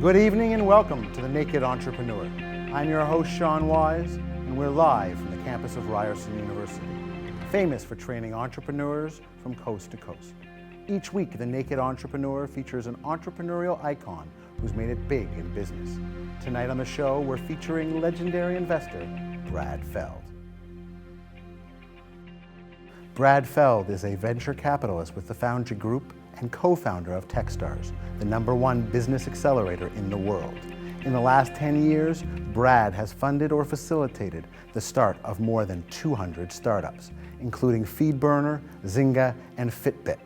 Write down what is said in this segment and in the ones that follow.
Good evening and welcome to The Naked Entrepreneur. I'm your host, Sean Wise, and we're live from the campus of Ryerson University, famous for training entrepreneurs from coast to coast. Each week, The Naked Entrepreneur features an entrepreneurial icon who's made it big in business. Tonight on the show, we're featuring legendary investor, Brad Feld. Brad Feld is a venture capitalist with the Foundry Group and co-founder of Techstars, the #1 business accelerator in the world. In the last 10 years, Brad has funded or facilitated the start of more than 200 startups, including FeedBurner, Zynga, and Fitbit.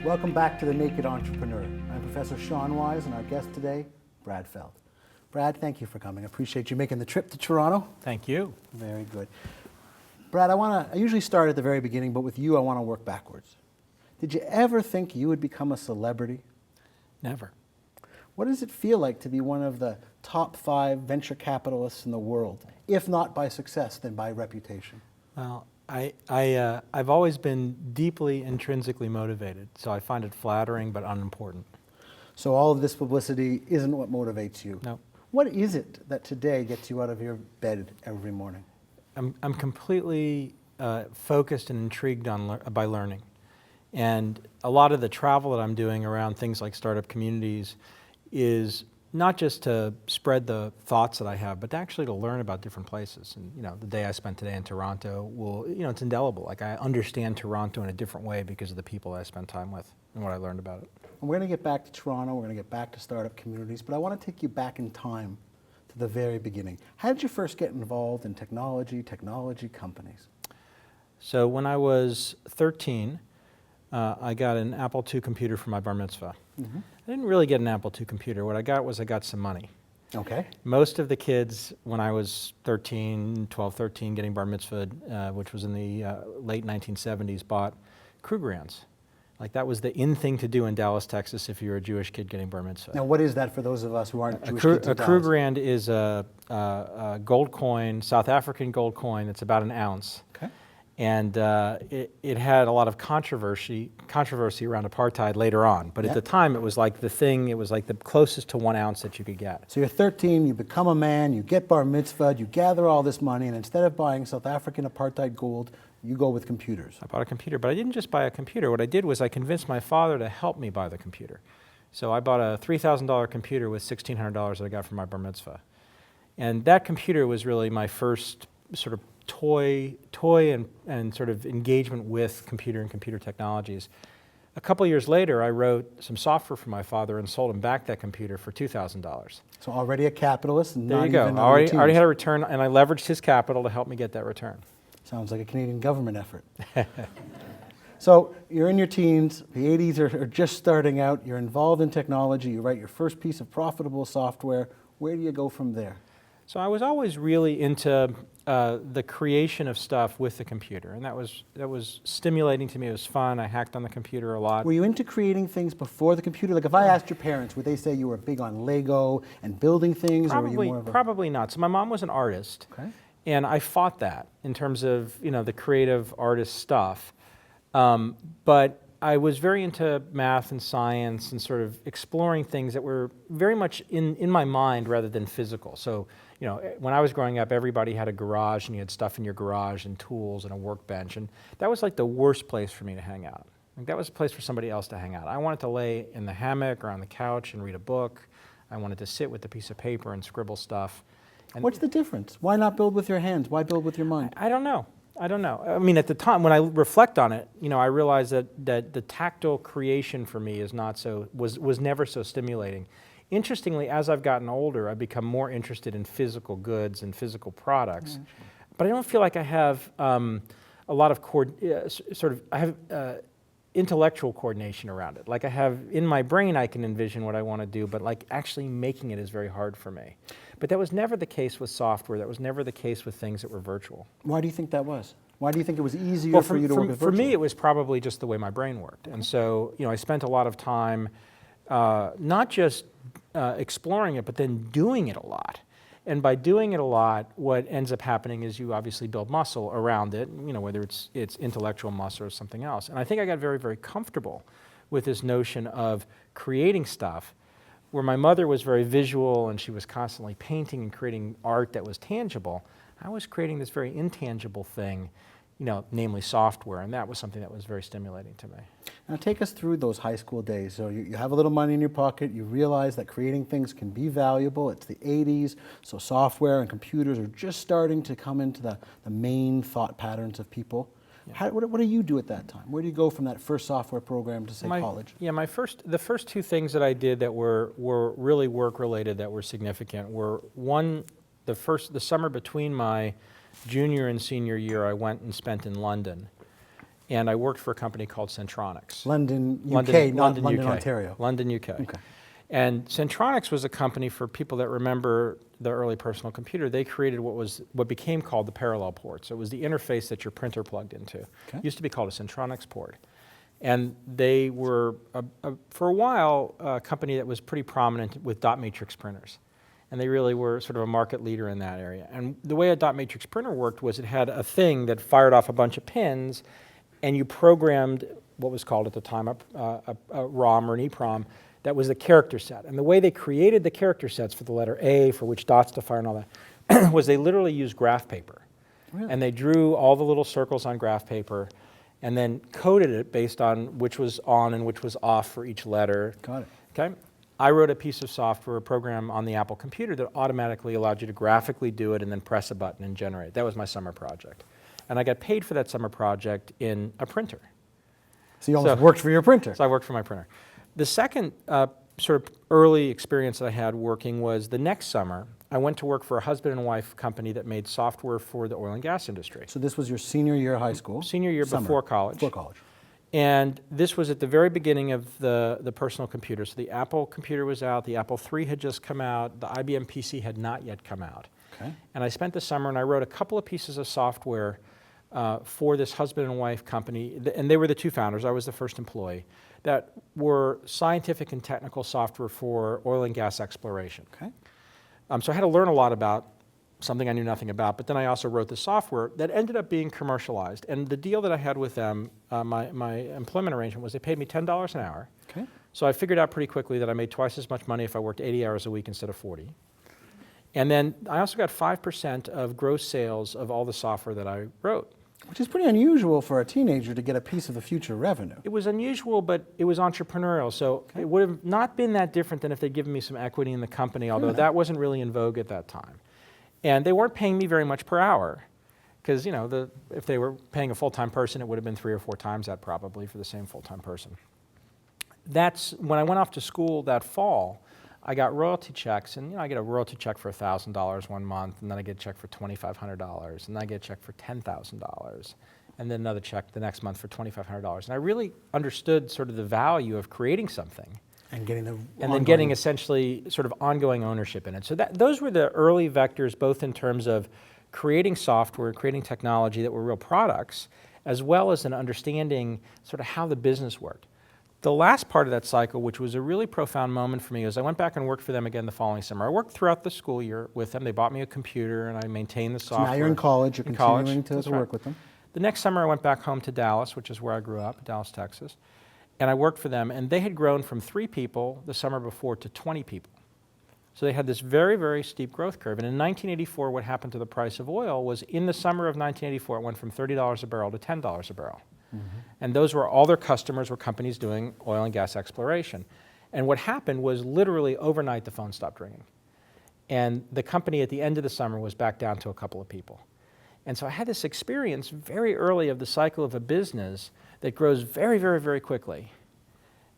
Welcome back to The Naked Entrepreneur. I'm Professor Sean Wise, and our guest today, Brad Feld. Brad, thank you for coming. I appreciate you making the trip to Toronto. Thank you. Very good. Brad, I usually start at the very beginning, but with you, I want to work backwards. Did you ever think you would become a celebrity? Never. What does it feel like to be one of the top 5 venture capitalists in the world, if not by success, then by reputation? Well, I've always been deeply intrinsically motivated, so I find it flattering but unimportant. So all of this publicity isn't what motivates you? No. What is it that today gets you out of your bed every morning? I'm completely focused and intrigued by learning. And a lot of the travel that I'm doing around things like startup communities is not just to spread the thoughts that I have, but actually to learn about different places. And the day I spent today in Toronto it's indelible. Like, I understand Toronto in a different way because of the people I spent time with and what I learned about it. And we're going to get back to Toronto, we're going to get back to startup communities, but I want to take you back in time to the very beginning. How did you first get involved in technology companies? So when I was 13, I got an Apple II computer for my bar mitzvah. Mm-hmm. I didn't really get an Apple II computer. What I got some money. Okay. Most of the kids, when I was 13, getting bar mitzvah, which was in the late 1970s, bought Krugerrands. Like, that was the in thing to do in Dallas, Texas, if you were a Jewish kid getting bar mitzvah. Now, what is that for those of us who aren't Jewish kids in Dallas? A Krugerrand is a gold coin, South African gold coin. It's about an ounce. Okay. And it had a lot of controversy around apartheid later on. But at the time, it was like the closest to 1 ounce that you could get. So you're 13, you become a man, you get bar mitzvah, you gather all this money, and instead of buying South African apartheid gold, you go with computers. I bought a computer, but I didn't just buy a computer. What I did was I convinced my father to help me buy the computer. So I bought a $3,000 computer with $1,600 that I got from my bar mitzvah. And that computer was really my first sort of toy and sort of engagement with computer and computer technologies. A couple years later, I wrote some software for my father and sold him back that computer for $2,000. So already a capitalist. And there you go. I already had a return, and I leveraged his capital to help me get that return. Sounds like a Canadian government effort. So you're in your teens, the 80s are just starting out, you're involved in technology, you write your first piece of profitable software. Where do you go from there? So I was always really into the creation of stuff with the computer, and that was stimulating to me. It was fun. I hacked on the computer a lot. Were you into creating things before the computer? Like, if I asked your parents, would they say you were big on Lego and building things? Probably, or were you more of a... probably not. So my mom was an artist, okay. And I fought that in terms of the creative artist stuff. But I was very into math and science and sort of exploring things that were very much in my mind rather than physical. So, when I was growing up, everybody had a garage, and you had stuff in your garage and tools and a workbench, and that was like the worst place for me to hang out. Like, that was a place for somebody else to hang out. I wanted to lay in the hammock or on the couch and read a book. I wanted to sit with a piece of paper and scribble stuff. And what's the difference? Why not build with your hands? Why build with your mind? I don't know. I mean, at the time, when I reflect on it, I realized that the tactile creation for me was never so stimulating. Interestingly, as I've gotten older, I've become more interested in physical goods and physical products. But I don't feel like I have a lot of intellectual coordination around it. Like I have, in my brain I can envision what I want to do, but like actually making it is very hard for me. But that was never the case with software. That was never the case with things that were virtual. Why do you think that was? Why do you think it was easier for you to work with virtual? For me, it was probably just the way my brain worked. And so, I spent a lot of time not just exploring it, but then doing it a lot. And by doing it a lot, what ends up happening is you obviously build muscle around it, whether it's intellectual muscle or something else. And I think I got very, very comfortable with this notion of creating stuff, where my mother was very visual and she was constantly painting and creating art that was tangible. I was creating this very intangible thing, namely software, and that was something that was very stimulating to me. Now take us through those high school days. So you have a little money in your pocket, you realize that creating things can be valuable. It's the 80s, so software and computers are just starting to come into the main thought patterns of people. Yeah. What do you do at that time? Where do you go from that first software program to, say, college? Yeah, the first two things that I did that were really work-related that were significant were, one, the summer between my junior and senior year, I went and spent in London. And I worked for a company called Centronics. London, UK, not London, UK. Ontario. London, UK. Okay. And Centronics was a company, for people that remember the early personal computer, they created what became called the parallel port. So it was the interface that your printer plugged into. Okay. It used to be called a Centronics port. And they were, for a while, a company that was pretty prominent with dot matrix printers. And they really were sort of a market leader in that area. And the way a dot matrix printer worked was it had a thing that fired off a bunch of pins, and you programmed what was called at the time a ROM or an EEPROM that was the character set. And the way they created the character sets for the letter A, for which dots to fire and all that, was they literally used graph paper. Really? And they drew all the little circles on graph paper and then coded it based on which was on and which was off for each letter. Got it. Okay? I wrote a piece of software, a program on the Apple computer that automatically allowed you to graphically do it and then press a button and generate. That was my summer project. And I got paid for that summer project in a printer. So you almost worked for your printer. So I worked for my printer. The second sort of early experience that I had working was the next summer, I went to work for a husband and wife company that made software for the oil and gas industry. So this was your senior year of high school? Senior year before college. Before college. And this was at the very beginning of the personal computer. So the Apple computer was out, the Apple III had just come out, the IBM PC had not yet come out. Okay. And I spent the summer and I wrote a couple of pieces of software for this husband and wife company, and they were the two founders, I was the first employee, that were scientific and technical software for oil and gas exploration. Okay. So I had to learn a lot about something I knew nothing about, but then I also wrote the software that ended up being commercialized. And the deal that I had with them, my employment arrangement, was they paid me $10 an hour. Okay. So I figured out pretty quickly that I made twice as much money if I worked 80 hours a week instead of 40. And then I also got 5% of gross sales of all the software that I wrote. Which is pretty unusual for a teenager to get a piece of the future revenue. It was unusual, but it was entrepreneurial. So it would have not been that different than if they'd given me some equity in the company, although that wasn't really in vogue at that time. And they weren't paying me very much per hour, because if they were paying a full-time person, it would have been 3 or 4 times that probably for the same full-time person. That's when I went off to school that fall. I got royalty checks, and I get a royalty check for $1,000 one month, and then I get a check for $2,500, and then I get a check for $10,000, and then another check the next month for $2,500. And I really understood sort of the value of creating something. And getting then getting essentially sort of ongoing ownership in it. So those were the early vectors, both in terms of creating software, creating technology that were real products, as well as an understanding sort of how the business worked. The last part of that cycle, which was a really profound moment for me, was I went back and worked for them again the following summer. I worked throughout the school year with them. They bought me a computer, and I maintained the software. So now you're in college. You're continuing to work with them. The next summer, I went back home to Dallas, which is where I grew up, Dallas, Texas. And I worked for them, and they had grown from 3 people the summer before to 20 people. So they had this very, very steep growth curve. And in 1984, what happened to the price of oil was in the summer of 1984, it went from $30 a barrel to $10 a barrel. Mm-hmm. And those were all their customers were companies doing oil and gas exploration. And what happened was literally overnight the phone stopped ringing. And the company at the end of the summer was back down to a couple of people. And so I had this experience very early of the cycle of a business that grows very, very, very quickly,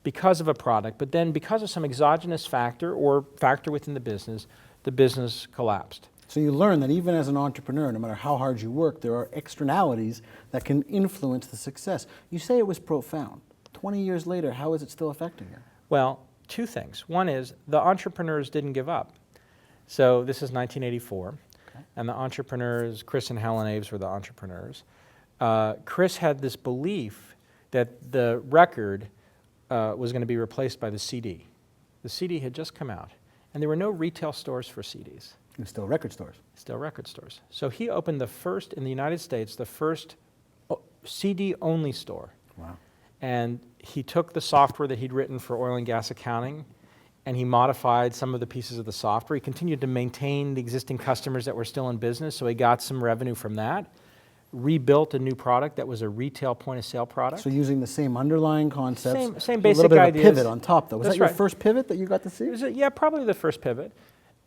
because of a product, but then because of some exogenous factor or factor within the business collapsed. So you learn that even as an entrepreneur, no matter how hard you work, there are externalities that can influence the success. You say it was profound. 20 years later, how is it still affecting you? Well, two things. One is the entrepreneurs didn't give up. So this is 1984, and the entrepreneurs, Chris and Helen Aves were the entrepreneurs. Chris had this belief that the record was going to be replaced by the CD. The CD had just come out, and there were no retail stores for CDs. And still record stores. Still record stores. So he opened the first, in the United States, the first CD-only store. Wow. And he took the software that he'd written for oil and gas accounting, and he modified some of the pieces of the software. He continued to maintain the existing customers that were still in business, so he got some revenue from that. Rebuilt a new product that was a retail point-of-sale product. So using the same underlying concepts. Same basic ideas. A little bit ideas. of a pivot on top, though. Was That's that your right. first pivot that you got to see? It was yeah, probably the first pivot.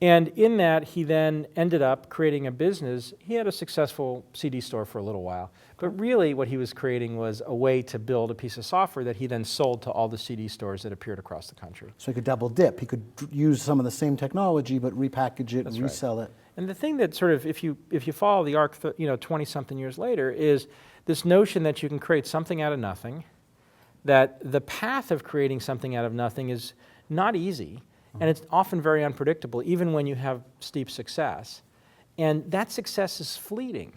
And in that, he then ended up creating a business. He had a successful CD store for a little while. But really, what he was creating was a way to build a piece of software that he then sold to all the CD stores that appeared across the country. So he could double dip. He could use some of the same technology, but repackage it That's and right. resell it. And the thing that sort of, if you follow the arc, 20-something years later, is this notion that you can create something out of nothing, that the path of creating something out of nothing is not easy, and it's often very unpredictable, even when you have steep success. And that success is fleeting.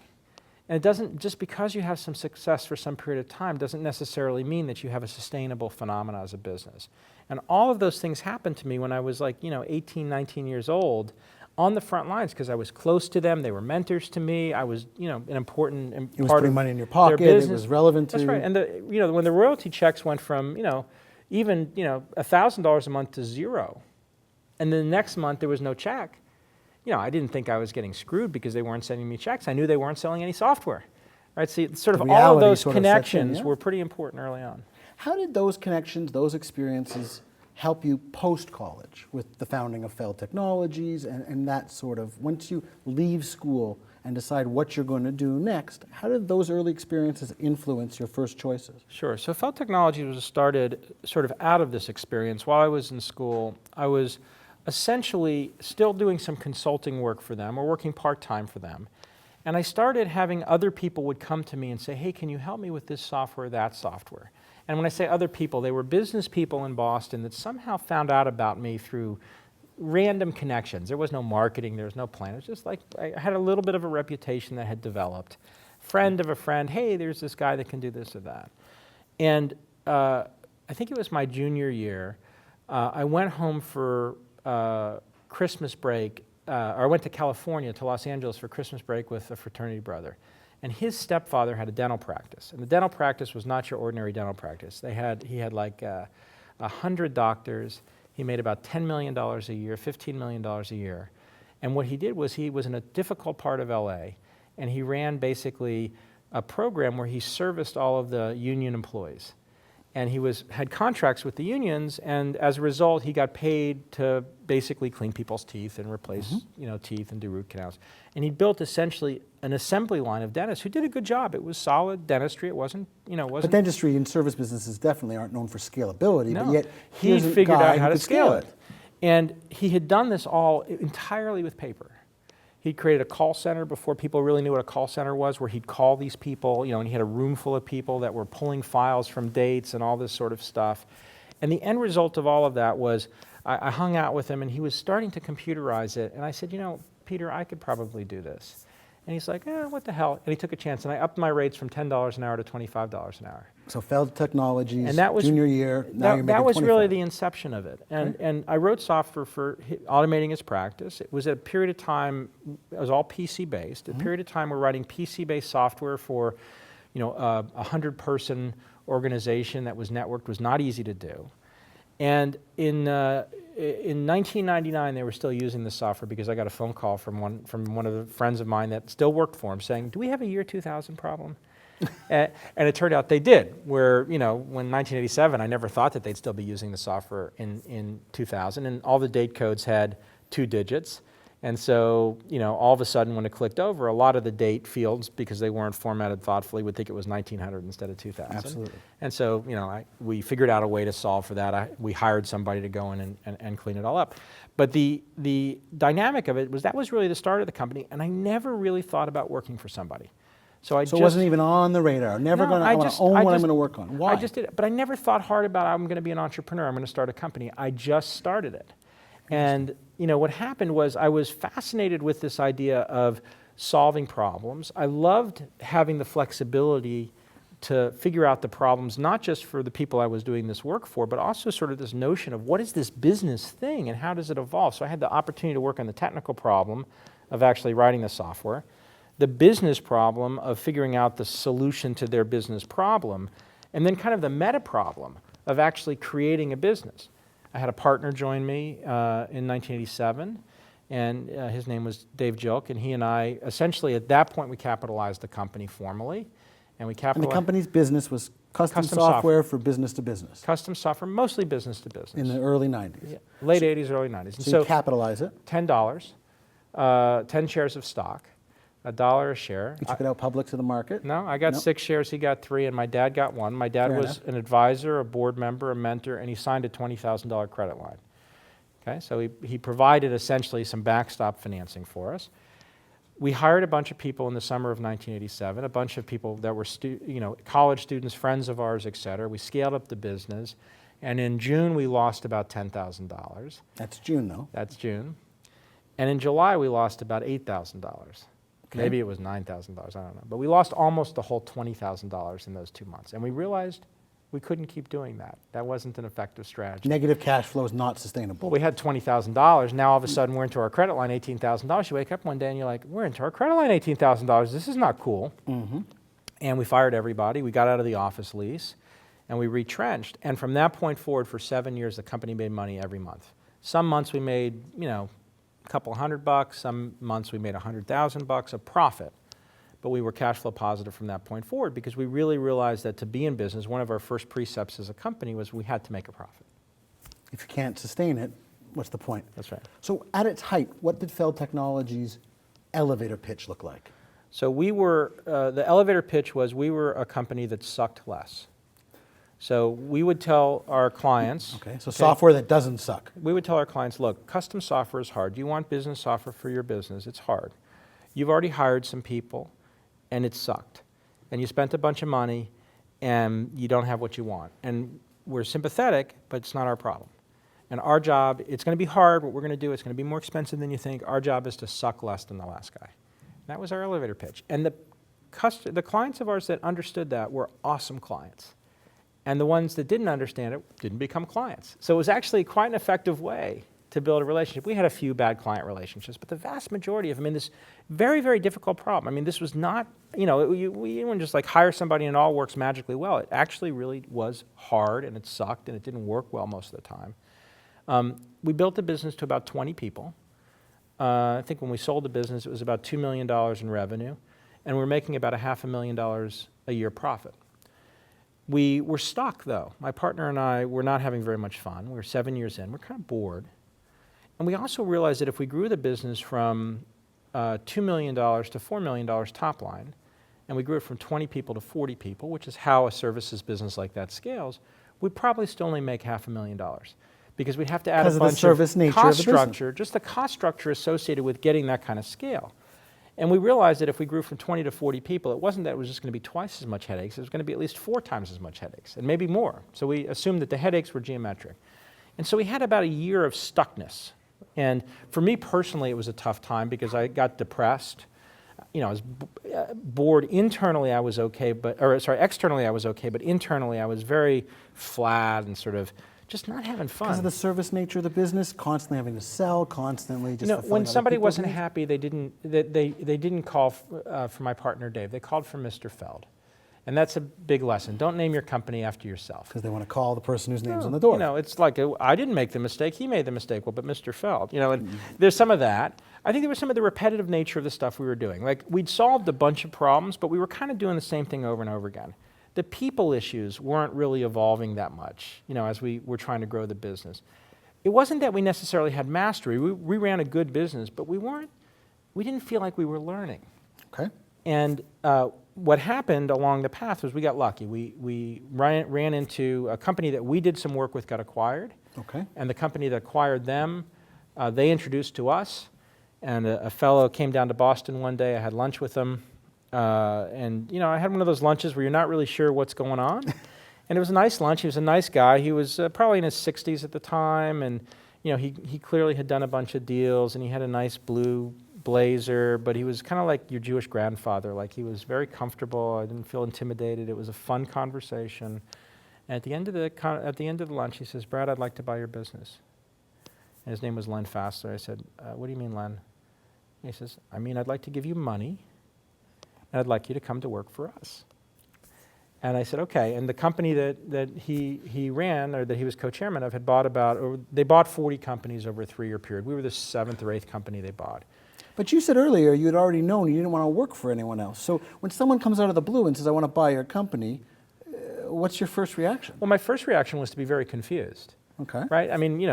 And it doesn't, just because you have some success for some period of time, doesn't necessarily mean that you have a sustainable phenomena as a business. And all of those things happened to me when I was 18, 19 years old, on the front lines, because I was close to them. They were mentors to me. I was, an important part of their business. It was putting money in your pocket. It was relevant to you. That's right. And when the royalty checks went from, even $1,000 a month to zero, and then the next month there was no check, I didn't think I was getting screwed because they weren't sending me checks. I knew they weren't selling any software. Right? So sort of all of those connections were pretty important early on. How did those connections, those experiences, help you post-college with the founding of Feld Technologies and that sort of, once you leave school and decide what you're going to do next, how did those early experiences influence your first choices? Sure. So Feld Technologies was started sort of out of this experience. While I was in school, I was essentially still doing some consulting work for them or working part-time for them. And I started having other people would come to me and say, hey, can you help me with this software, that software? And when I say other people, they were business people in Boston that somehow found out about me through random connections. There was no marketing, there was no plan. It was just like I had a little bit of a reputation that had developed. Friend of a friend, hey, there's this guy that can do this or that. And I think it was my junior year, I went home for Christmas break, or I went to California, to Los Angeles for Christmas break with a fraternity brother. And his stepfather had a dental practice. And the dental practice was not your ordinary dental practice. He had like 100 doctors. He made about $10 million a year, $15 million a year. And what he did was he was in a difficult part of LA, and he ran basically a program where he serviced all of the union employees. And he had contracts with the unions, and as a result, he got paid to basically clean people's teeth and replace, teeth and do root canals. And he built essentially an assembly line of dentists who did a good job. It was solid dentistry. It wasn't. But dentistry and service businesses definitely aren't known for scalability. No. But yet he figured out how to scale it. And he had done this all entirely with paper. He created a call center before people really knew what a call center was, where he'd call these people, and he had a room full of people that were pulling files from dates and all this sort of stuff. And the end result of all of that was I hung out with him, and he was starting to computerize it. And I said, Peter, I could probably do this. And he's like, what the hell? And he took a chance, and I upped my rates from $10 an hour to $25 an hour. So Feld Technologies, and that was, junior year, now you're making that was 25. really the inception of it. And I wrote software for automating his practice. It was a period of time, it was all PC-based. A period of time we're writing PC-based software for, a 100-person organization that was networked was not easy to do. And in 1999, they were still using the software because I got a phone call from one of the friends of mine that still worked for him saying, do we have a year 2000 problem? And it turned out they did, where, when 1987, I never thought that they'd still be using the software in 2000, and all the date codes had 2 digits. And so, all of a sudden when it clicked over, a lot of the date fields, because they weren't formatted thoughtfully, would think it was 1900 instead of 2000. Absolutely. And so, we figured out a way to solve for that. We hired somebody to go in and clean it all up. But the dynamic of it was that was really the start of the company, and I never really thought about working for somebody. So it wasn't even on the radar. Never going to own what I'm going to work on. Why? I just did it. But I never thought hard about I'm going to be an entrepreneur. I'm going to start a company. I just started it. And what happened was I was fascinated with this idea of solving problems. I loved having the flexibility to figure out the problems, not just for the people I was doing this work for, but also sort of this notion of what is this business thing and how does it evolve? So I had the opportunity to work on the technical problem of actually writing the software, the business problem of figuring out the solution to their business problem, and then kind of the meta problem of actually creating a business. I had a partner join me in 1987, and his name was Dave Jilk, and he and I, essentially at that point, we capitalized the company formally. And the company's business was custom software for business to business. Custom software, mostly business to business. In the early 90s. Yeah, late 80s, early 90s. And so you capitalize it. $10, 10 shares of stock, $1 a share. You took it out public to the market? No, I got 6 shares, he got 3, and my dad got 1. My dad was an advisor, a board member, a mentor, and he signed a $20,000 credit line. Okay, so he provided essentially some backstop financing for us. We hired a bunch of people in the summer of 1987, a bunch of people that were college students, friends of ours, et cetera. We scaled up the business, and in June we lost about $10,000. That's June, though. That's June. And in July we lost about $8,000. Okay. Maybe it was $9,000, I don't know. But we lost almost the whole $20,000 in those 2 months, and we realized we couldn't keep doing that. That wasn't an effective strategy. Negative cash flow is not sustainable. Well, we had $20,000. Now all of a sudden we're into our credit line, $18,000. You wake up one day and you're like, we're into our credit line, $18,000. This is not cool. Mm-hmm. And we fired everybody. We got out of the office lease and we retrenched. And from that point forward, for 7 years, the company made money every month. Some months we made, a couple $100. Some months we made $100,000 of profit. But we were cash flow positive from that point forward because we really realized that to be in business, one of our first precepts as a company was we had to make a profit. If you can't sustain it, what's the point? That's right. So at its height, what did Feld Technologies' elevator pitch look like? So we were, the elevator pitch was we were a company that sucked less. So we would tell our clients. Okay, so software that doesn't suck. We would tell our clients, look, custom software is hard. You want business software for your business, it's hard. You've already hired some people, and it sucked. And you spent a bunch of money, and you don't have what you want. And we're sympathetic, but it's not our problem. And our job, it's going to be hard. What we're going to do, it's going to be more expensive than you think. Our job is to suck less than the last guy. That was our elevator pitch. And the clients of ours that understood that were awesome clients. And the ones that didn't understand it didn't become clients. So it was actually quite an effective way to build a relationship. We had a few bad client relationships, but the vast majority of them in this very, very difficult problem. I mean, this was not, we wouldn't just like hire somebody and it all works magically well. It actually really was hard and it sucked and it didn't work well most of the time. We built the business to about 20 people. I think when we sold the business, it was about $2 million in revenue, and we're making about $500,000 a year profit. We were stuck, though. My partner and I were not having very much fun. We were 7 years in. We're kind of bored. And we also realized that if we grew the business from $2 million to $4 million top line, and we grew it from 20 people to 40 people, which is how a services business like that scales, we'd probably still only make $500,000. Because we'd have to add a bunch of cost structure, just the cost structure associated with getting that kind of scale. And we realized that if we grew from 20 to 40 people, it wasn't that it was just going to be twice as much headaches, it was going to be at least 4 times as much headaches, and maybe more. So we assumed that the headaches were geometric. And so we had about a year of stuckness. And for me personally, it was a tough time because I got depressed. I was bored. Internally, I was okay, externally I was okay, but internally I was very flat and sort of just not having fun. Because of the service nature of the business, constantly having to sell, constantly just when somebody wasn't happy, they didn't call for my partner Dave. They called for Mr. Feld. And that's a big lesson. Don't name your company after yourself. Because they want to call the person whose name's on the door. It's like, I didn't make the mistake, he made the mistake. Well, but Mr. Feld, and there's some of that. I think there was some of the repetitive nature of the stuff we were doing. Like, we'd solved a bunch of problems, but we were kind of doing the same thing over and over again. The people issues weren't really evolving that much, as we were trying to grow the business. it wasn't that we necessarily had mastery. We ran a good business, but we didn't feel like we were learning. Okay. And what happened along the path was we got lucky. We ran into a company that we did some work with, got acquired. Okay. And the company that acquired them, they introduced to us. And a fellow came down to Boston one day. I had lunch with him. And, I had one of those lunches where you're not really sure what's going on. And it was a nice lunch. He was a nice guy. He was probably in his 60s at the time. And, he clearly had done a bunch of deals. And he had a nice blue blazer. But he was kind of like your Jewish grandfather. Like, he was very comfortable. I didn't feel intimidated. It was a fun conversation. And at the end of the lunch, he says, "Brad, I'd like to buy your business." And his name was Len Fassler. I said, "What do you mean, Len?" And he says, "I'd like to give you money, and I'd like you to come to work for us." And I said, "Okay." And the company that he ran, or that he was co-chairman of, had they bought 40 companies over a 3-year period. We were the 7th or 8th company they bought. But you said earlier you had already known you didn't want to work for anyone else. So when someone comes out of the blue and says, "I want to buy your company," what's your first reaction? Well, my first reaction was to be very confused. Okay. Right?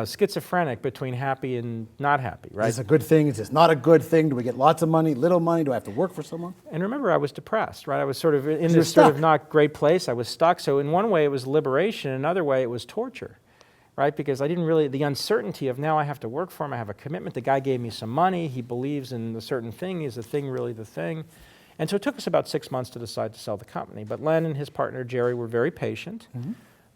Schizophrenic between happy and not happy, right? Is this a good thing? Is this not a good thing? Do we get lots of money, little money? Do I have to work for someone? And remember, I was depressed, right? I was sort of in You're this sort of stuck. not great place. I was stuck. So in one way, it was liberation. In another way, it was torture, right? Because I didn't really, the uncertainty of now I have to work for him. I have a commitment. The guy gave me some money. He believes in a certain thing. Is the thing really the thing? And so it took us about 6 months to decide to sell the company. But Len and his partner, Jerry, were very patient. Mm-hmm.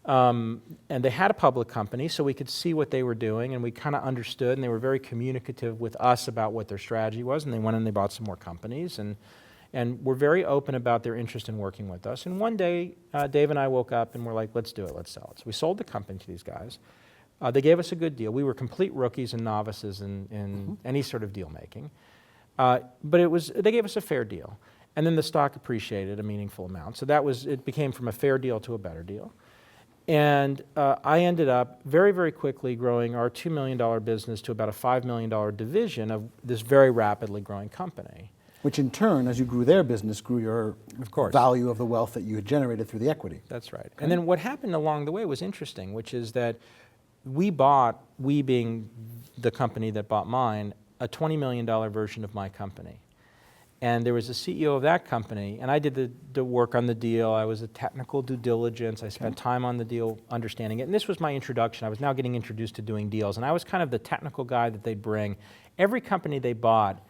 And they had a public company, so we could see what they were doing, and we kind of understood, and they were very communicative with us about what their strategy was, and they went and they bought some more companies, and were very open about their interest in working with us. And one day, Dave and I woke up and were like, "Let's do it, let's sell it." So we sold the company to these guys. They gave us a good deal. We were complete rookies and novices in any sort of deal making. But they gave us a fair deal. And then the stock appreciated a meaningful amount. So it became from a fair deal to a better deal. And I ended up very, very quickly growing our $2 million business to about a $5 million division of this very rapidly growing company. Which in turn, as you grew their business, grew your value of the wealth that you had generated through the equity. That's right. Okay. And then what happened along the way was interesting, which is that we being the company that bought mine, a $20 million version of my company. And there was a CEO of that company, and I did the work on the deal. I was a technical due diligence. I spent time on the deal understanding it. And this was my introduction. I was now getting introduced to doing deals. And I was kind of the technical guy that they'd bring. Every company they bought,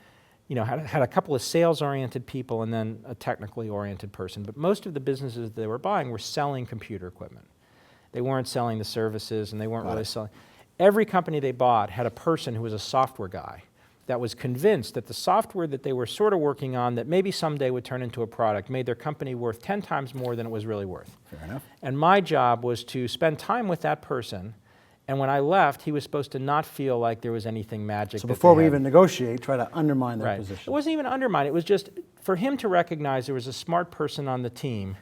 had a couple of sales-oriented people and then a technically oriented person. But most of the businesses they were buying were selling computer equipment. They weren't selling the services, and they weren't really selling. Every company they bought had a person who was a software guy that was convinced that the software that they were sort of working on that maybe someday would turn into a product made their company worth 10 times more than it was really worth. Fair enough. And my job was to spend time with that person, and when I left, he was supposed to not feel like there was anything magic. So before we even negotiate, try to undermine their position. It wasn't even undermine. It was just for him to recognize there was a smart person on the team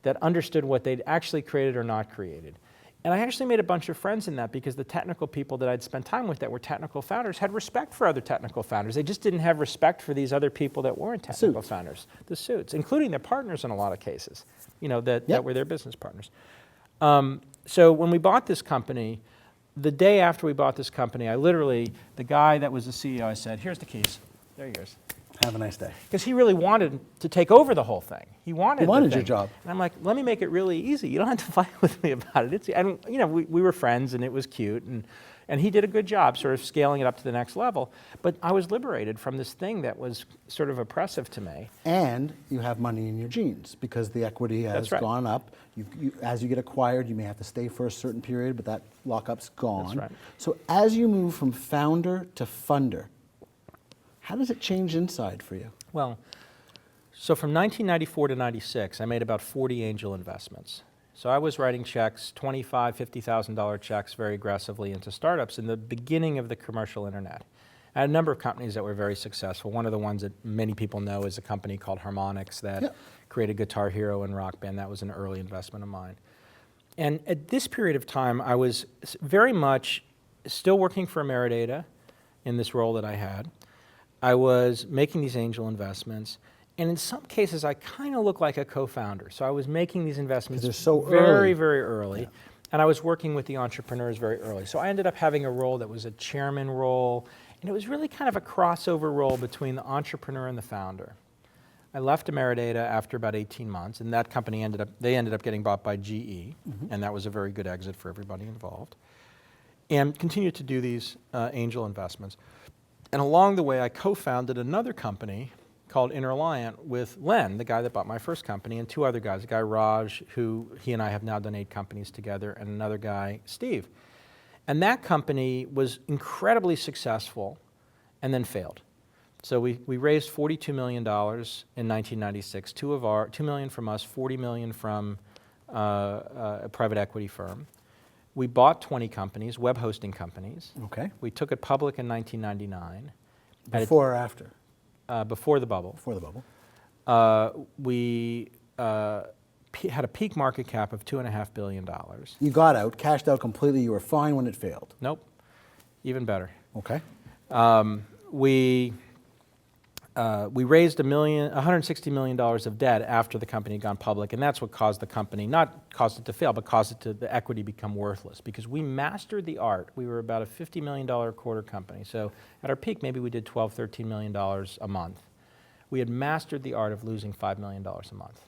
that understood what they'd actually created or not created. And I actually made a bunch of friends in that because the technical people that I'd spent time with that were technical founders had respect for other technical founders. They just didn't have respect for these other people that weren't technical founders, the suits, including their partners in a lot of cases, that were their business partners. So when we bought this company, the day after we bought this company, the guy that was the CEO, I said, "Here's the keys. There he goes. Have a nice day." Because he really wanted to take over the whole thing. He wanted your job. And I'm like, "Let me make it really easy. You don't have to fight with me about it." We were friends, and it was cute, and he did a good job sort of scaling it up to the next level. But I was liberated from this thing that was sort of oppressive to me. And you have money in your genes because the equity has gone up. As you get acquired, you may have to stay for a certain period, but that lockup's gone. That's right. So as you move from founder to funder, how does it change inside for you? Well, so from 1994 to 96, I made about 40 angel investments. So I was writing checks, $25,000, $50,000 checks very aggressively into startups in the beginning of the commercial internet. I had a number of companies that were very successful. One of the ones that many people know is a company called Harmonix that created Guitar Hero and Rock Band. That was an early investment of mine. And at this period of time, I was very much still working for Ameridata in this role that I had. I was making these angel investments, and in some cases, I kind of looked like a co-founder. So I was making these investments so very, early. very early. And I was working with the entrepreneurs very early. So I ended up having a role that was a chairman role, and it was really kind of a crossover role between the entrepreneur and the founder. I left Ameridata after about 18 months, and that company ended up getting bought by GE, and that was a very good exit for everybody involved. And continued to do these angel investments. And along the way, I co-founded another company called Interalliant with Len, the guy that bought my first company, and two other guys, a guy, Raj, who he and I have now done 8 companies together, and another guy, Steve. And that company was incredibly successful and then failed. So we raised $42 million in 1996, $2 million from us, $40 million from a private equity firm. We bought 20 companies, web hosting companies. Okay. We took it public in 1999. Before or after? Before the bubble. Before the bubble. We had a peak market cap of $2.5 billion. You got out, cashed out completely. You were fine when it failed. Nope. Even better. Okay. We raised $160 million of debt after the company had gone public, and that's what caused the company, not caused it to fail, but caused it to, the equity become worthless, because we mastered the art. We were about a $50 million a quarter company, so at our peak, maybe we did $12, $13 million a month. We had mastered the art of losing $5 million a month.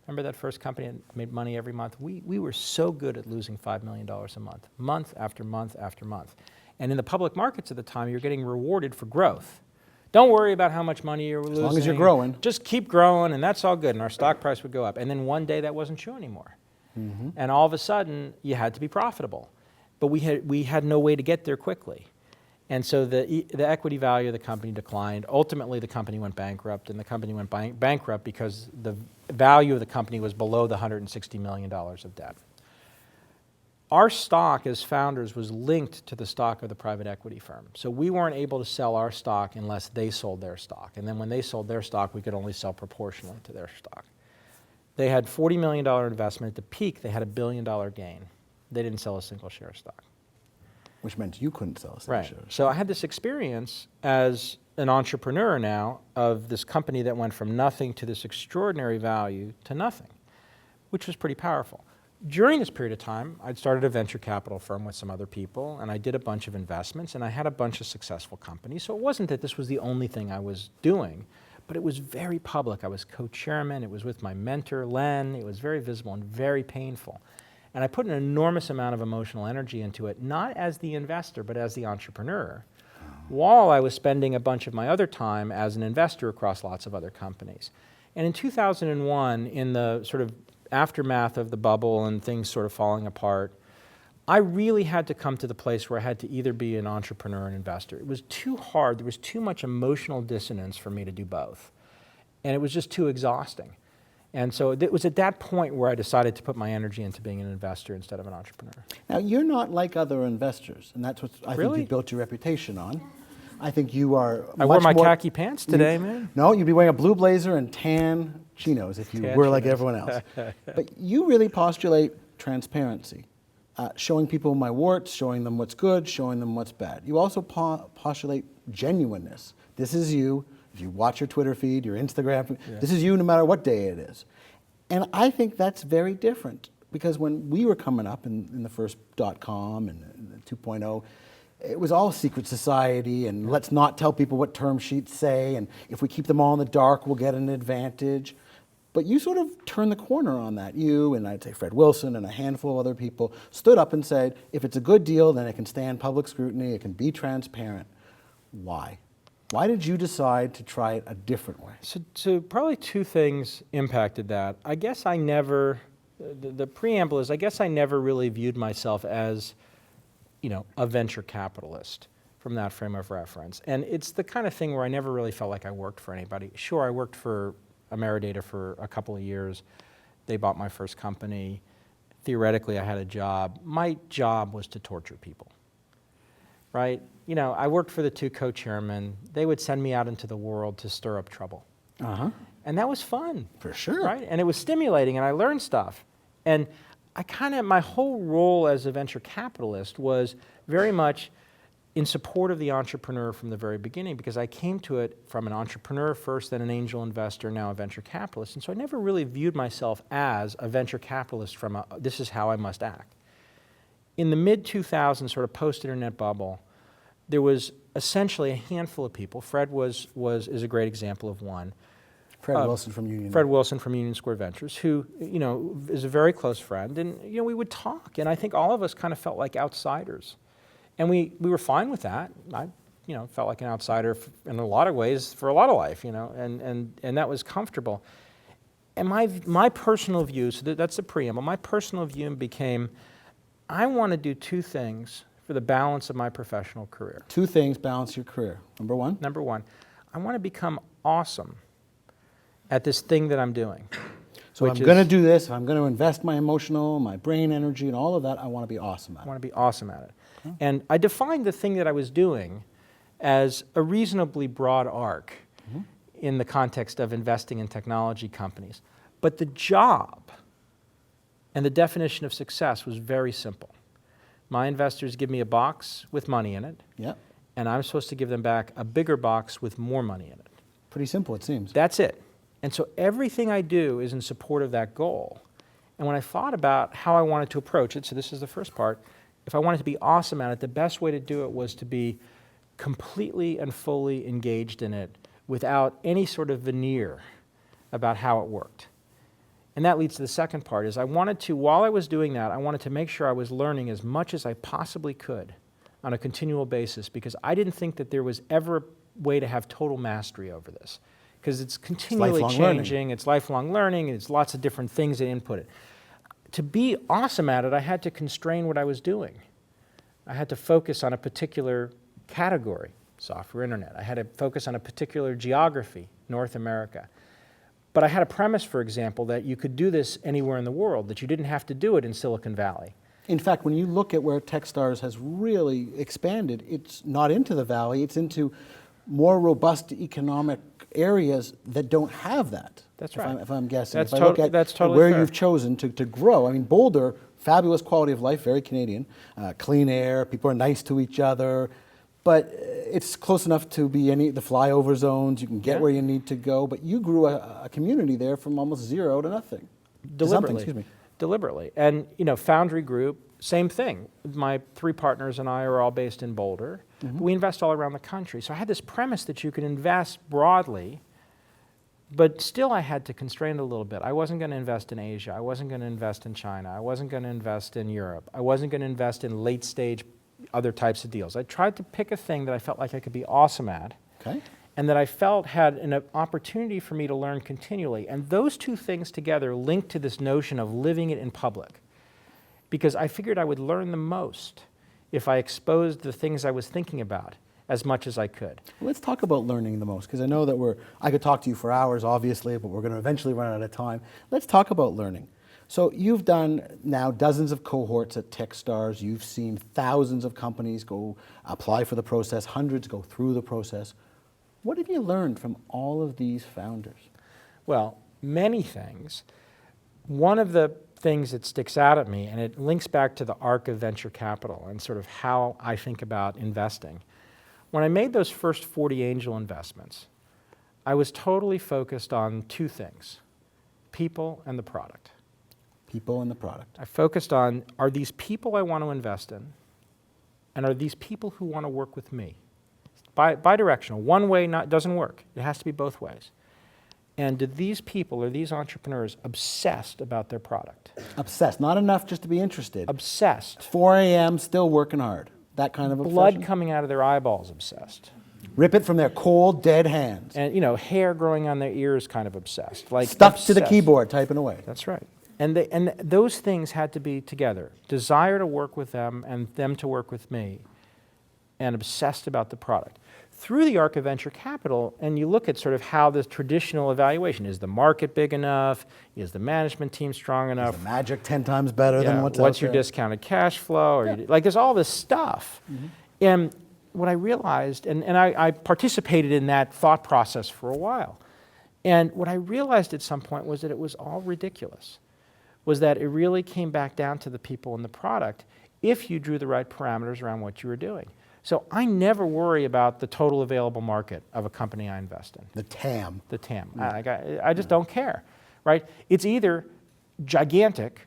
Remember that first company that made money every month? We were so good at losing $5 million a month, month after month after month. And in the public markets at the time, you're getting rewarded for growth. Don't worry about how much money you're losing. As long as you're growing. Just keep growing, and that's all good, and our stock price would go up. And then one day that wasn't true anymore. And all of a sudden, you had to be profitable. But we had no way to get there quickly. And so the equity value of the company declined. Ultimately, the company went bankrupt, and the company went bankrupt because the value of the company was below the $160 million of debt. Our stock as founders was linked to the stock of the private equity firm. So we weren't able to sell our stock unless they sold their stock. And then when they sold their stock, we could only sell proportionally to their stock. They had $40 million investment. At the peak, they had $1 billion gain. They didn't sell a single share of stock. Which meant you couldn't sell a single share. So I had this experience as an entrepreneur now of this company that went from nothing to this extraordinary value to nothing, which was pretty powerful. During this period of time, I'd started a venture capital firm with some other people, and I did a bunch of investments, and I had a bunch of successful companies. So it wasn't that this was the only thing I was doing, but it was very public. I was co-chairman. It was with my mentor, Len. It was very visible and very painful. And I put an enormous amount of emotional energy into it, not as the investor, but as the entrepreneur, while I was spending a bunch of my other time as an investor across lots of other companies. And in 2001, in the sort of aftermath of the bubble and things sort of falling apart, I really had to come to the place where I had to either be an entrepreneur or an investor. It was too hard. There was too much emotional dissonance for me to do both. And it was just too exhausting. And so it was at that point where I decided to put my energy into being an investor instead of an entrepreneur. Now, you're not like other investors, and that's what I think you built your reputation on. I think you are I wore my khaki pants today, man. No, you'd be wearing a blue blazer and tan chinos if you were like everyone else. But you really postulate transparency, showing people my warts, showing them what's good, showing them what's bad. You also postulate genuineness. This is you. If you watch your Twitter feed, your Instagram feed, this is you no matter what day it is. And I think that's very different, because when we were coming up in the first .com and 2.0, it was all secret society, and let's not tell people what term sheets say, and if we keep them all in the dark, we'll get an advantage. But you sort of turned the corner on that. You, and I'd say Fred Wilson and a handful of other people, stood up and said, if it's a good deal, then it can stand public scrutiny, it can be transparent. Why? Why did you decide to try it a different way? So probably two things impacted that. I guess the preamble is, I guess I never really viewed myself as, a venture capitalist from that frame of reference. And it's the kind of thing where I never really felt like I worked for anybody. Sure, I worked for Ameridata for a couple of years. They bought my first company. Theoretically, I had a job. My job was to torture people, right? I worked for the two co-chairmen. They would send me out into the world to stir up trouble. And that was fun. For sure. Right? And it was stimulating, and I learned stuff. And my whole role as a venture capitalist was very much in support of the entrepreneur from the very beginning, because I came to it from an entrepreneur first, then an angel investor, now a venture capitalist. And so I never really viewed myself as a venture capitalist from this is how I must act. in the mid-2000s, sort of post-internet bubble, there was essentially a handful of people. Fred is a great example of one. Fred Wilson from Union. Fred Wilson from Union Square Ventures, who, you know, is a very close friend, and, you know, we would talk, and I think all of us kind of felt like outsiders. And we were fine with that. I, you know, felt like an outsider in a lot of ways for a lot of life, you know, and that was comfortable. And my personal view, so that's the preamble, my personal view became, I want to do two things for the balance of my professional career. Two things balance your career. Number one? Number one, I want to become awesome at this thing that I'm doing. So I'm going to do this, if I'm going to invest my emotional, my brain energy, and all of that, I want to be awesome at it. I want to be awesome at it. And I defined the thing that I was doing as a reasonably broad arc in the context of investing in technology companies. But the job and the definition of success was very simple. My investors give me a box with money in it, and I'm supposed to give them back a bigger box with more money in it. Pretty simple, it seems. That's it. And so everything I do is in support of that goal. And when I thought about how I wanted to approach it, so this is the first part, if I wanted to be awesome at it, the best way to do it was to be completely and fully engaged in it without any sort of veneer about how it worked. And that leads to the second part, is I wanted to, while I was doing that, I wanted to make sure I was learning as much as I possibly could on a continual basis, because I didn't think that there was ever a way to have total mastery over this. Because it's continually changing, it's lifelong learning, and it's lots of different things that input it. To be awesome at it, I had to constrain what I was doing. I had to focus on a particular category, software internet. I had to focus on a particular geography, North America. But I had a premise, for example, that you could do this anywhere in the world, that you didn't have to do it in Silicon Valley. In fact, when you look at where Techstars has really expanded, it's not into the Valley, it's into more robust economic areas that don't have that. That's right. If I'm guessing. That's if I look at totally where fair. you've chosen to grow, I mean, Boulder, fabulous quality of life, very Canadian, clean air, people are nice to each other, but it's close enough to be the flyover zones, you can get where you need to go, but you grew a community there from almost zero to nothing. Deliberately. Excuse me. Deliberately. And, you know, Foundry Group, same thing. My three partners and I are all based in Boulder. But we invest all around the country. So I had this premise that you could invest broadly, but still I had to constrain it a little bit. I wasn't going to invest in Asia. I wasn't going to invest in China. I wasn't going to invest in Europe. I wasn't going to invest in late stage other types of deals. I tried to pick a thing that I felt like I could be awesome at. Okay. And that I felt had an opportunity for me to learn continually. And those two things together linked to this notion of living it in public. Because I figured I would learn the most if I exposed the things I was thinking about as much as I could. Let's talk about learning the most, because I know that I could talk to you for hours, obviously, but we're going to eventually run out of time. Let's talk about learning. So you've done now dozens of cohorts at Techstars. You've seen thousands of companies go apply for the process, hundreds go through the process. What have you learned from all of these founders? Well, many things. One of the things that sticks out at me, and it links back to the arc of venture capital and sort of how I think about investing. When I made those first 40 angel investments, I was totally focused on two things, people and the product. People and the product. I focused on, are these people I want to invest in, and are these people who want to work with me? Bidirectional. One way doesn't work. It has to be both ways. And do these people, or these entrepreneurs, obsessed about their product? Obsessed. Not enough just to be interested. Obsessed. 4 a.m., still working hard. That kind of obsession. Blood coming out of their eyeballs, obsessed. Rip it from their cold, dead hands. And, you know, hair growing on their ears, kind of obsessed. Like stuck obsessed to the keyboard, typing away. That's right. And those things had to be together. Desire to work with them and them to work with me, and obsessed about the product. Through the arc of venture capital, and you look at sort of how the traditional evaluation, is the market big enough? Is the management team strong enough? Is the magic 10 times better than what's out What's there? your discounted cash flow? Or like there's all this stuff. And what I realized, and I participated in that thought process for a while, and what I realized at some point was that it was all ridiculous, was that it really came back down to the people and the product if you drew the right parameters around what you were doing. So I never worry about the total available market of a company I invest in. The TAM. The TAM. I just don't care, right? It's either gigantic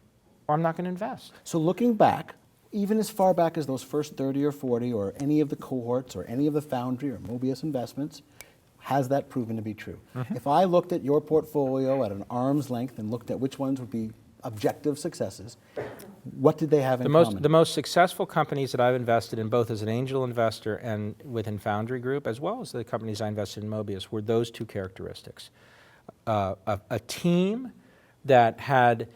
or I'm not going to invest. So looking back, even as far back as those first 30 or 40 or any of the cohorts or any of the Foundry or Mobius investments, has that proven to be true? If I looked at your portfolio at an arm's length and looked at which ones would be objective successes, what did they have in common? The most successful companies that I've invested in, both as an angel investor and within Foundry Group, as well as the companies I invested in Mobius, were those two characteristics. A team that had,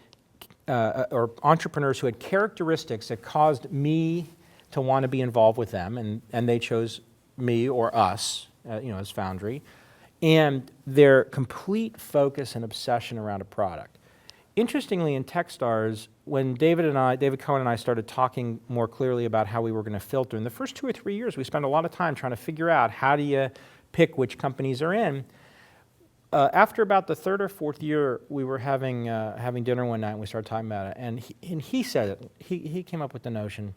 or entrepreneurs who had characteristics that caused me to want to be involved with them, and they chose me or us, as Foundry, and their complete focus and obsession around a product. Interestingly, in Techstars, when David Cohen and I started talking more clearly about how we were going to filter, in the first 2 or 3 years, we spent a lot of time trying to figure out how do you pick which companies are in. After about the 3rd or 4th year, we were having dinner one night, and we started talking about it, and he said it. He came up with the notion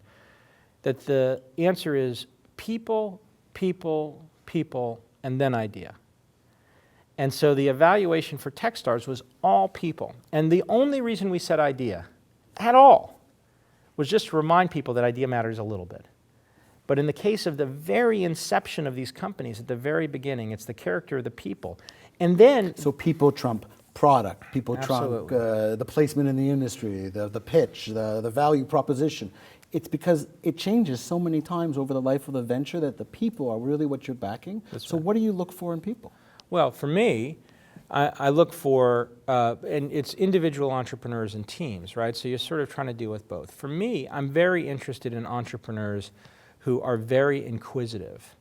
that the answer is people, people, people, and then idea. And so the evaluation for Techstars was all people. And the only reason we said idea at all was just to remind people that idea matters a little bit. But in the case of the very inception of these companies, at the very beginning, it's the character of the people. And then... So people trump product, people Absolutely. trump the placement in the industry, the pitch, the value proposition. It's because it changes so many times over the life of the venture that the people are really what you're backing. That's so right. What do you look for in people? Well, for me, I look for, and it's individual entrepreneurs and teams, right? So you're sort of trying to deal with both. For me, I'm very interested in entrepreneurs who are very inquisitive,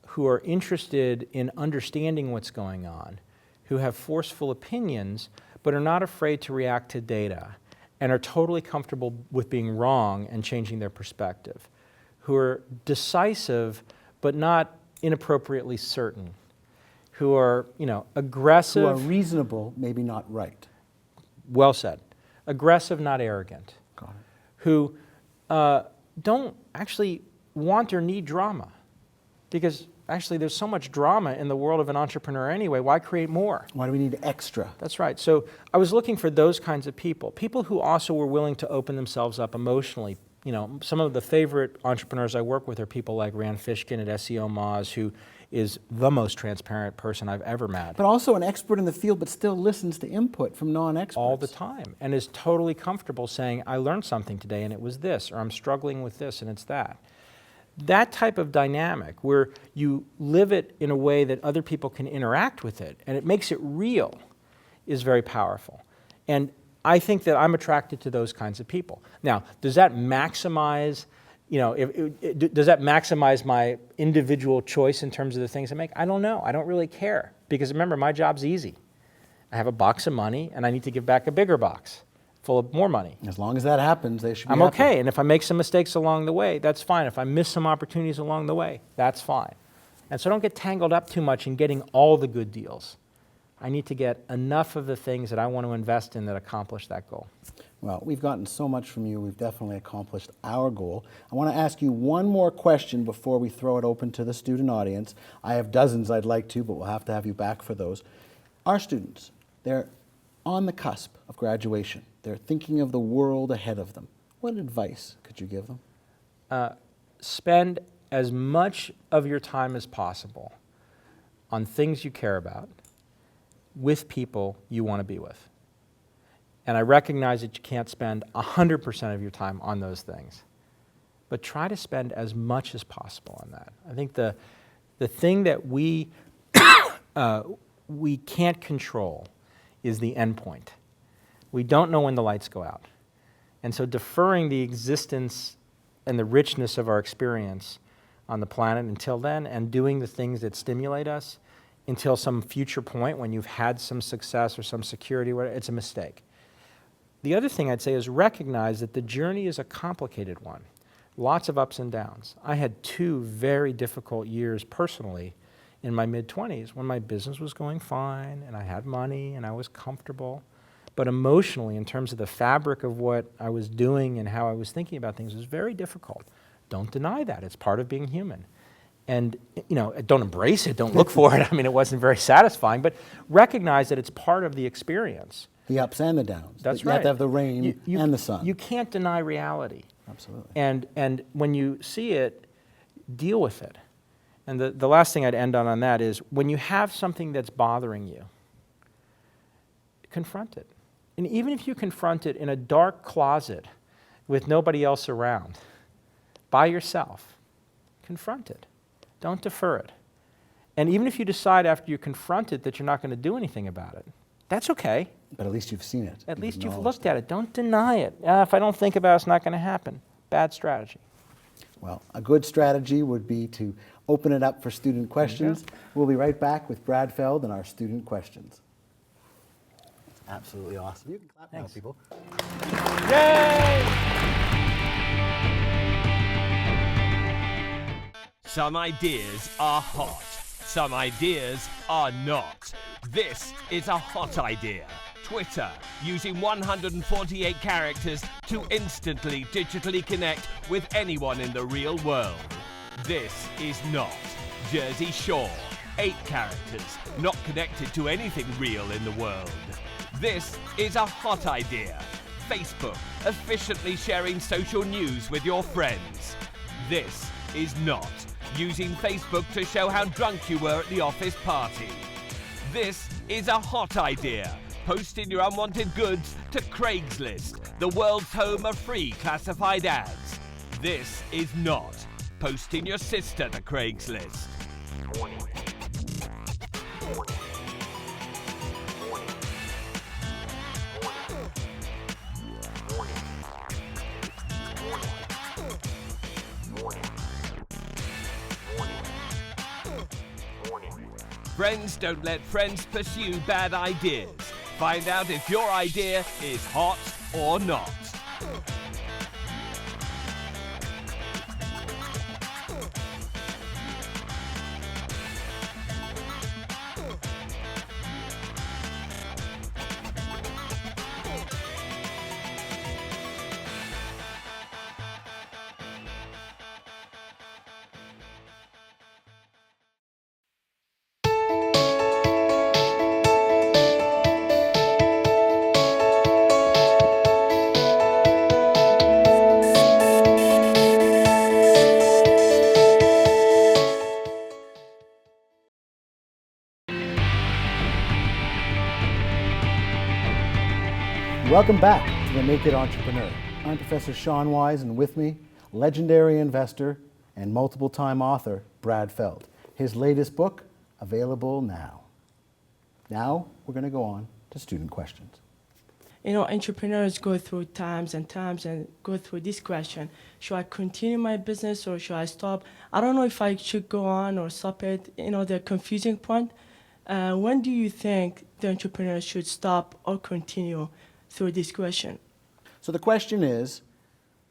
who are interested in understanding what's going on, who have forceful opinions, but are not afraid to react to data, and are totally comfortable with being wrong and changing their perspective, who are decisive, but not inappropriately certain, who are, aggressive. Who are reasonable, maybe not right. Well said. Aggressive, not arrogant. Got it. Who don't actually want or need drama. Because actually there's so much drama in the world of an entrepreneur anyway. Why create more? Why do we need extra? That's right. So I was looking for those kinds of people. People who also were willing to open themselves up emotionally. Some of the favorite entrepreneurs I work with are people like Rand Fishkin at SEO Moz, who is the most transparent person I've ever met. But also an expert in the field, but still listens to input from non-experts. All the time, and is totally comfortable saying, I learned something today and it was this, or I'm struggling with this and it's that. That type of dynamic where you live it in a way that other people can interact with it and it makes it real is very powerful. And I think that I'm attracted to those kinds of people. Now, does that maximize does that maximize my individual choice in terms of the things I make? I don't know. I don't really care. Because remember, my job's easy. I have a box of money, and I need to give back a bigger box full of more money. As long as that happens, they should be I'm happy. okay. And if I make some mistakes along the way, that's fine. If I miss some opportunities along the way, that's fine. And so don't get tangled up too much in getting all the good deals. I need to get enough of the things that I want to invest in that accomplish that goal. Well, we've gotten so much from you. We've definitely accomplished our goal. I want to ask you one more question before we throw it open to the student audience. I have dozens I'd like to, but we'll have to have you back for those. Our students, they're on the cusp of graduation. They're thinking of the world ahead of them. What advice could you give them? Spend as much of your time as possible on things you care about with people you want to be with. And I recognize that you can't spend 100% of your time on those things. But try to spend as much as possible on that. I think the thing that we can't control is the end point. We don't know when the lights go out. And so deferring the existence and the richness of our experience on the planet until then, and doing the things that stimulate us until some future point when you've had some success or some security, it's a mistake. The other thing I'd say is recognize that the journey is a complicated one. Lots of ups and downs. I had 2 very difficult years personally in my mid-20s when my business was going fine and I had money and I was comfortable. But emotionally, in terms of the fabric of what I was doing and how I was thinking about things, it was very difficult. Don't deny that. It's part of being human. And, don't embrace it. Don't look for it. I mean, it wasn't very satisfying. But recognize that it's part of the experience. The ups and the downs. That's you right. have to have the rain and the sun. You can't deny reality. Absolutely. And when you see it, deal with it. And the last thing I'd end on that is when you have something that's bothering you, confront it. And even if you confront it in a dark closet with nobody else around, by yourself, confront it. Don't defer it. And even if you decide after you confront it that you're not going to do anything about it, that's okay. But at least you've seen it. At least you've looked at it. Don't deny it. If I don't think about it, it's not going to happen. Bad strategy. Well, a good strategy would be to open it up for student questions. We'll be right back with Brad Feld and our student questions. Absolutely awesome. You can clap now, people. Yay! Some ideas are hot. Some ideas are not. This is a hot idea. Twitter, using 148 characters to instantly digitally connect with anyone in the real world. This is not. Jersey Shore, 8 characters, not connected to anything real in the world. This is a hot idea. Facebook, efficiently sharing social news with your friends. This is not. Using Facebook to show how drunk you were at the office party. This is a hot idea. Posting your unwanted goods to Craigslist, the world's home of free classified ads. This is not. Posting your sister to Craigslist. Friends don't let friends pursue bad ideas. Find out if your idea is hot or not. Welcome back to The Naked Entrepreneur. I'm Professor Sean Wise, and with me, legendary investor and multiple-time author, Brad Feld. His latest book, available now. Now, we're going to go on to student questions. You know, entrepreneurs go through times and times and go through this question. Should I continue my business or should I stop? I don't know if I should go on or stop it. You know, the confusing point. When do you think the entrepreneur should stop or continue through this question? So the question is,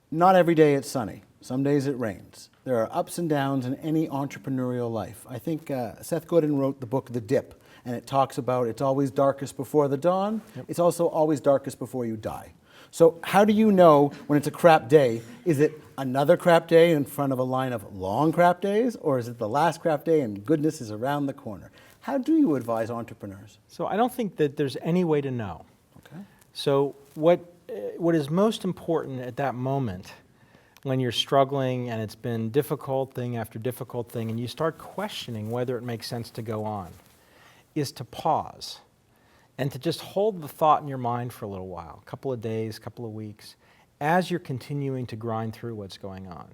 not every day it's sunny. Some days it rains. There are ups and downs in any entrepreneurial life. I think Seth Godin wrote the book The Dip, and it talks about it's always darkest before the dawn. Yep. It's also always darkest before you die. So how do you know when it's a crap day? Is it another crap day in front of a line of long crap days, or is it the last crap day and goodness is around the corner? How do you advise entrepreneurs? So I don't think that there's any way to know. Okay. So what is most important at that moment when you're struggling and it's been difficult thing after difficult thing and you start questioning whether it makes sense to go on is to pause and to just hold the thought in your mind for a little while, a couple of days, a couple of weeks, as you're continuing to grind through what's going on.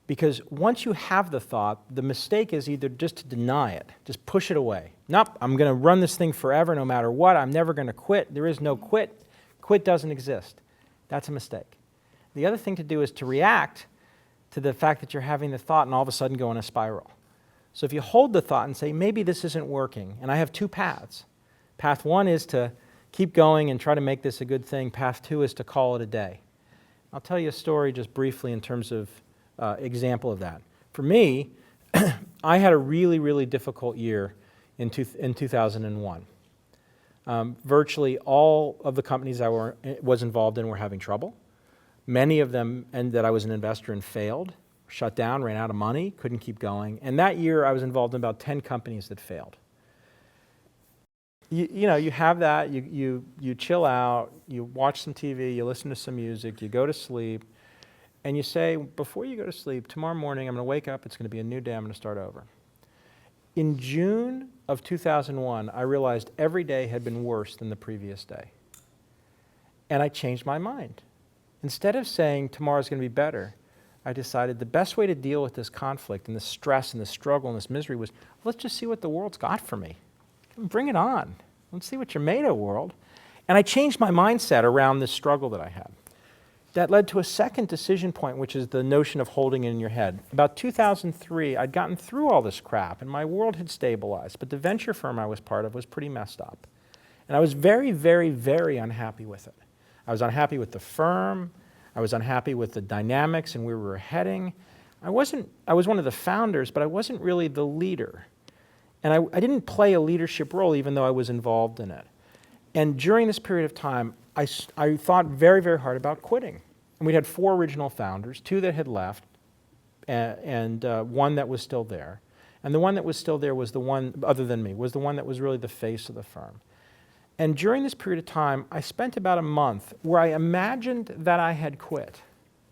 Because once you have the thought, the mistake is either just to deny it, just push it away. Nope, I'm going to run this thing forever no matter what. I'm never going to quit. There is no quit. Quit doesn't exist. That's a mistake. The other thing to do is to react to the fact that you're having the thought and all of a sudden go in a spiral. So if you hold the thought and say, maybe this isn't working, and I have two paths. Path one is to keep going and try to make this a good thing. Path two is to call it a day. I'll tell you a story just briefly in terms of example of that. For me, I had a really, really difficult year in 2001. Virtually all of the companies I was involved in were having trouble. Many of them, and that I was an investor in, failed, shut down, ran out of money, couldn't keep going. And that year I was involved in about 10 companies that failed. You know, you have that, you chill out, you watch some TV, you listen to some music, you go to sleep, and you say, before you go to sleep, tomorrow morning I'm going to wake up, it's going to be a new day, I'm going to start over. In June of 2001, I realized every day had been worse than the previous day. And I changed my mind. Instead of saying tomorrow's going to be better, I decided the best way to deal with this conflict and this stress and this struggle and this misery was, let's just see what the world's got for me. Bring it on. Let's see what you're made of, world. And I changed my mindset around this struggle that I had. That led to a second decision point, which is the notion of holding it in your head. About 2003, I'd gotten through all this crap, and my world had stabilized, but the venture firm I was part of was pretty messed up. And I was very, very, very unhappy with it. I was unhappy with the firm. I was unhappy with the dynamics and where we were heading. I was one of the founders, but I wasn't really the leader. And I didn't play a leadership role, even though I was involved in it. And during this period of time, I thought very, very hard about quitting. And we had 4 original founders, 2 that had left, and 1 that was still there. And the one that was still there was the one, other than me, was the one that was really the face of the firm. And during this period of time, I spent about a month where I imagined that I had quit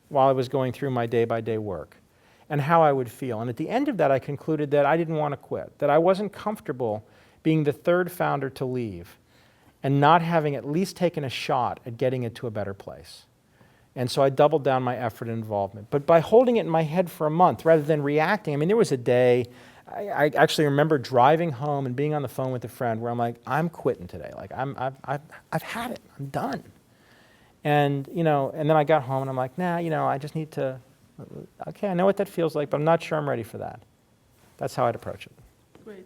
while I was going through my day-by-day work and how I would feel. And at the end of that, I concluded that I didn't want to quit, that I wasn't comfortable being the 3rd founder to leave and not having at least taken a shot at getting it to a better place. And so I doubled down my effort and involvement. But by holding it in my head for a month rather than reacting, I mean, there was a day, I actually remember driving home and being on the phone with a friend where I'm like, I'm quitting today. Like, I've had it. I'm done. And, you know, and then I got home and I'm like, nah, you know, I just need to, okay, I know what that feels like, but I'm not sure I'm ready for that. That's how I'd approach it. Great.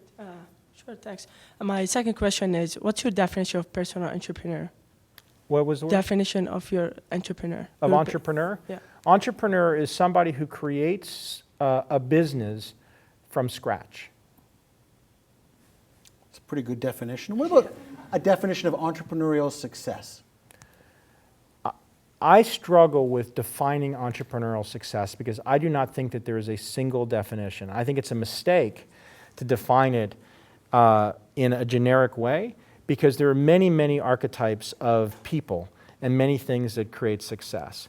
Sure, thanks. My second question is, what's your definition of personal entrepreneur? What was the word? Definition of your entrepreneur. Of entrepreneur? Yeah. Entrepreneur is somebody who creates a business from scratch. It's a pretty good definition. What about a definition of entrepreneurial success? I struggle with defining entrepreneurial success because I do not think that there is a single definition. I think it's a mistake to define it in a generic way because there are many, many archetypes of people and many things that create success.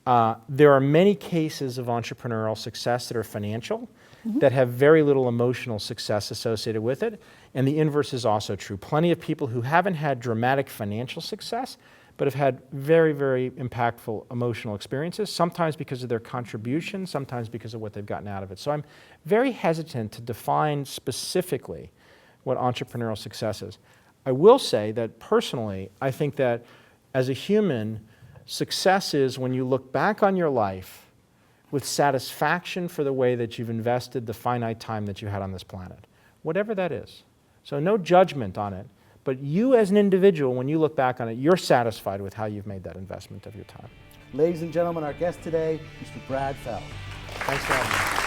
There are many cases of entrepreneurial success that are financial, that have very little emotional success associated with it, and the inverse is also true. Plenty of people who haven't had dramatic financial success, but have had very, very impactful emotional experiences, sometimes because of their contribution, sometimes because of what they've gotten out of it. So I'm very hesitant to define specifically what entrepreneurial success is. I will say that personally, I think that as a human, success is when you look back on your life with satisfaction for the way that you've invested the finite time that you had on this planet, whatever that is. So no judgment on it, but you as an individual, when you look back on it, you're satisfied with how you've made that investment of your time. Ladies and gentlemen, our guest today, Mr. Brad Feld. Thanks for having me.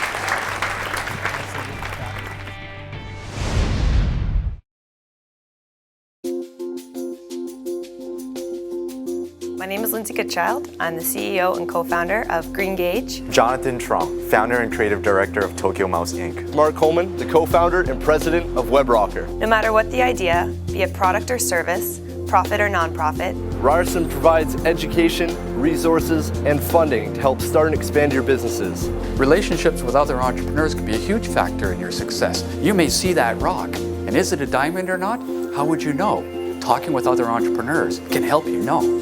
My name is Lindsay Goodchild. I'm the CEO and co-founder of Green Gauge. Jonathan Trump, founder and creative director of Tokyo Mouse Inc. Mark Coleman, the co-founder and president of WebRocker. No matter what the idea, be it product or service, profit or nonprofit, Ryerson provides education, resources, and funding to help start and expand your businesses. Relationships with other entrepreneurs can be a huge factor in your success. You may see that rock, and is it a diamond or not? How would you know? Talking with other entrepreneurs can help you know.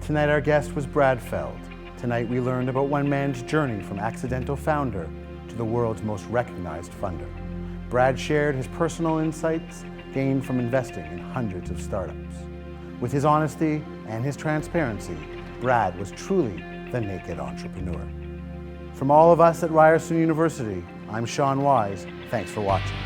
Tonight our guest was Brad Feld. Tonight we learned about one man's journey from accidental founder to the world's most recognized funder. Brad shared his personal insights gained from investing in hundreds of startups. With his honesty and his transparency, Brad was truly the naked entrepreneur. From all of us at Ryerson University, I'm Sean Wise. Thanks for watching.